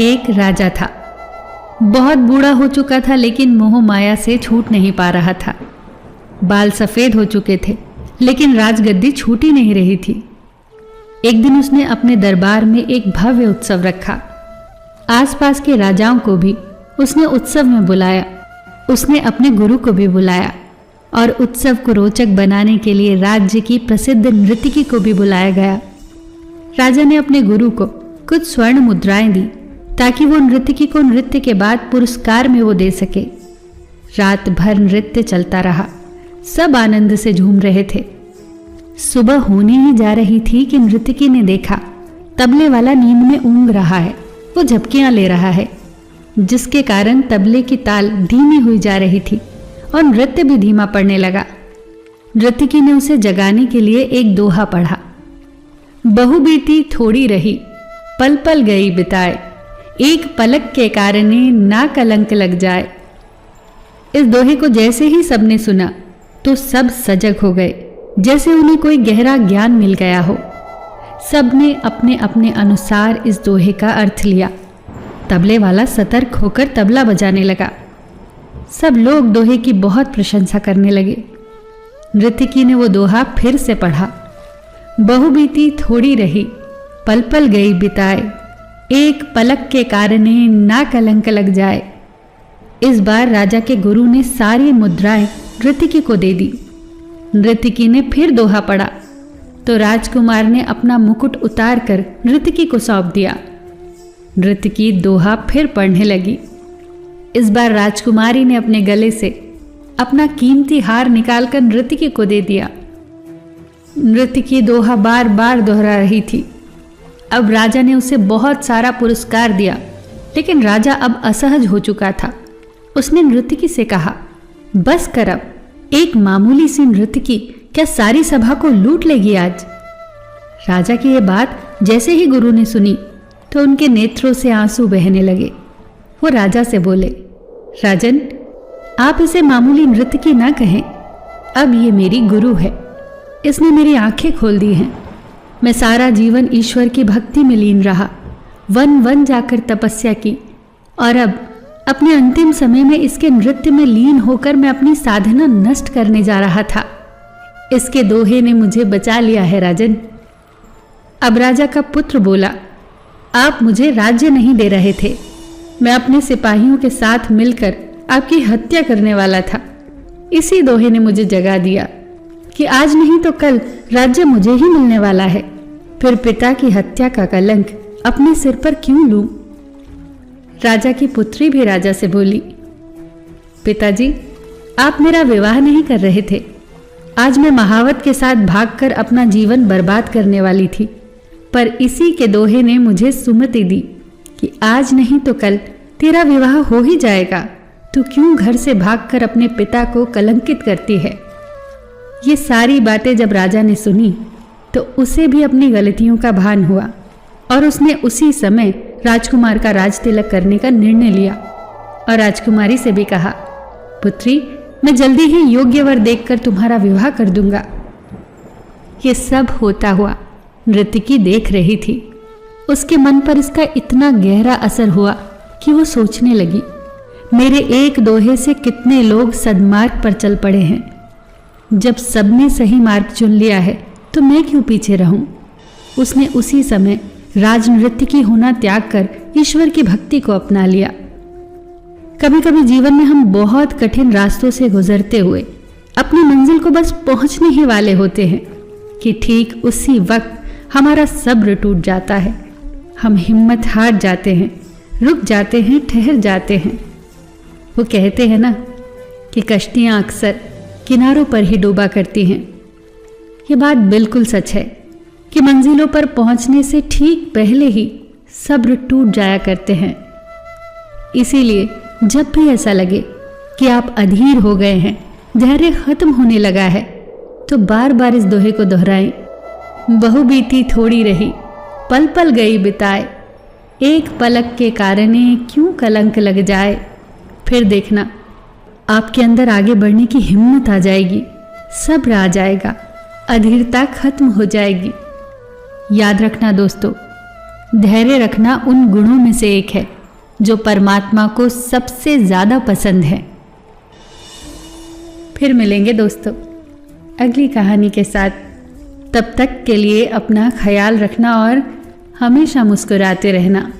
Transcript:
एक राजा था। बहुत बूढ़ा हो चुका था, लेकिन मोह माया से छूट नहीं पा रहा था। बाल सफ़ेद हो चुके थे, लेकिन राजगद्दी छूट ही नहीं रही थी। एक दिन उसने अपने दरबार में एक भव्य उत्सव रखा। आसपास के राजाओं को भी उसने उत्सव में बुलाया। उसने अपने गुरु को भी बुलाया और उत्सव को रोचक बनाने के लिए राज्य की प्रसिद्ध नर्तकी को भी बुलाया गया। राजा ने अपने गुरु को कुछ स्वर्ण मुद्राएं दी ताकि वो नर्तकी को नृत्य के बाद पुरस्कार में वो दे सके। रात भर नृत्य चलता रहा। सब आनंद से झूम रहे थे। सुबह होने ही जा रही थी कि नर्तकी ने देखा तबले वाला नींद में ऊँग रहा है। वो झपकियां ले रहा है, जिसके कारण तबले की ताल धीमी हुई जा रही थी और नृत्य भी धीमा पड़ने लगा। नर्तकी ने उसे जगाने के लिए एक दोहा पढ़ा। बहु बीती थोड़ी रही, पल पल गई बिताए, एक पलक के कारणे ना कलंक लग जाए। इस दोहे को जैसे ही सबने सुना तो सब सजग हो गए, जैसे उन्हें कोई गहरा ज्ञान मिल गया हो। सबने अपने अपने अनुसार इस दोहे का अर्थ लिया। तबले वाला सतर्क होकर तबला बजाने लगा। सब लोग दोहे की बहुत प्रशंसा करने लगे। नर्तकी ने वो दोहा फिर से पढ़ा। बहु बीती थोड़ी रही, पल पल गई बिताए, एक पलक के कारणे ना कलंक लग जाए। इस बार राजा के गुरु ने सारी मुद्राएं नर्तकी को दे दी। नर्तकी ने फिर दोहा पढ़ा तो राजकुमार ने अपना मुकुट उतार कर नर्तकी को सौंप दिया। नर्तकी दोहा फिर पढ़ने लगी। इस बार राजकुमारी ने अपने गले से अपना कीमती हार निकालकर नर्तकी को दे दिया। नर्तकी दोहा बार बार दोहरा रही थी। अब राजा ने उसे बहुत सारा पुरस्कार दिया, लेकिन राजा अब असहज हो चुका था। उसने नर्तकी से कहा, बस कर अब, एक मामूली सी नर्तकी क्या सारी सभा को लूट लेगी आज। राजा की यह बात जैसे ही गुरु ने सुनी तो उनके नेत्रों से आंसू बहने लगे। वो राजा से बोले, राजन, आप इसे मामूली नर्तकी ना कहें। अब ये मेरी गुरु है। इसने मेरी आंखें खोल दी हैं। मैं सारा जीवन ईश्वर की भक्ति में लीन रहा, वन वन जाकर तपस्या की, और अब अपने अंतिम समय में इसके नृत्य में लीन होकर मैं अपनी साधना नष्ट करने जा रहा था। इसके दोहे ने मुझे बचा लिया है राजन। अब राजा का पुत्र बोला, आप मुझे राज्य नहीं दे रहे थे। मैं अपने सिपाहियों के साथ मिलकर आपकी हत्या करने वाला था। इसी दोहे ने मुझे जगा दिया कि आज नहीं तो कल राज्य मुझे ही मिलने वाला है। फिर पिता की हत्या का कलंक अपने सिर पर क्यों लूं? राजा की पुत्री भी राजा से बोली, पिताजी, आप मेरा विवाह नहीं कर रहे थे। आज मैं महावत के साथ भागकर अपना जीवन बर्बाद करने वाली थी, पर इसी के दोहे ने मुझे सुमति दी कि आज नहीं तो कल तेरा विवाह हो ही जाएगा। तू क्यों घर से भागकर अपने पिता को कलंकित करती है? ये सारी बातें जब राजा ने सुनी तो उसे भी अपनी गलतियों का भान हुआ और उसने उसी समय राजकुमार का राज तिलक करने का निर्णय लिया और राजकुमारी से भी कहा, पुत्री, मैं जल्दी ही योग्य वर देखकर तुम्हारा विवाह कर दूंगा। ये सब होता हुआ नर्तकी देख रही थी। उसके मन पर इसका इतना गहरा असर हुआ कि वो सोचने लगी, मेरे एक दोहे से कितने लोग सद्मार्ग पर चल पड़े हैं। जब सबने सही मार्ग चुन लिया है तो मैं क्यों पीछे रहूं? उसने उसी समय राजनर्तकी होना त्याग कर ईश्वर की भक्ति को अपना लिया। कभी कभी जीवन में हम बहुत कठिन रास्तों से गुजरते हुए अपनी मंजिल को बस पहुंचने ही वाले होते हैं कि ठीक उसी वक्त हमारा सब्र टूट जाता है। हम हिम्मत हार जाते हैं, रुक जाते हैं, ठहर जाते हैं। वो कहते हैं ना कि कश्तियां अक्सर किनारों पर ही डूबा करती हैं। ये बात बिल्कुल सच है कि मंजिलों पर पहुंचने से ठीक पहले ही सब्र टूट जाया करते हैं। इसीलिए जब भी ऐसा लगे कि आप अधीर हो गए हैं, धैर्य खत्म होने लगा है, तो बार बार इस दोहे को दोहराएं। बहु बीती थोड़ी रही, पल पल गई बिताए, एक पलक के कारणे क्यों कलंक लग जाए। फिर देखना, आपके अंदर आगे बढ़ने की हिम्मत आ जाएगी, सब्र आ जाएगा, अधीरता खत्म हो जाएगी। याद रखना दोस्तों, धैर्य रखना उन गुणों में से एक है जो परमात्मा को सबसे ज़्यादा पसंद है। फिर मिलेंगे दोस्तों अगली कहानी के साथ। तब तक के लिए अपना ख्याल रखना और हमेशा मुस्कुराते रहना।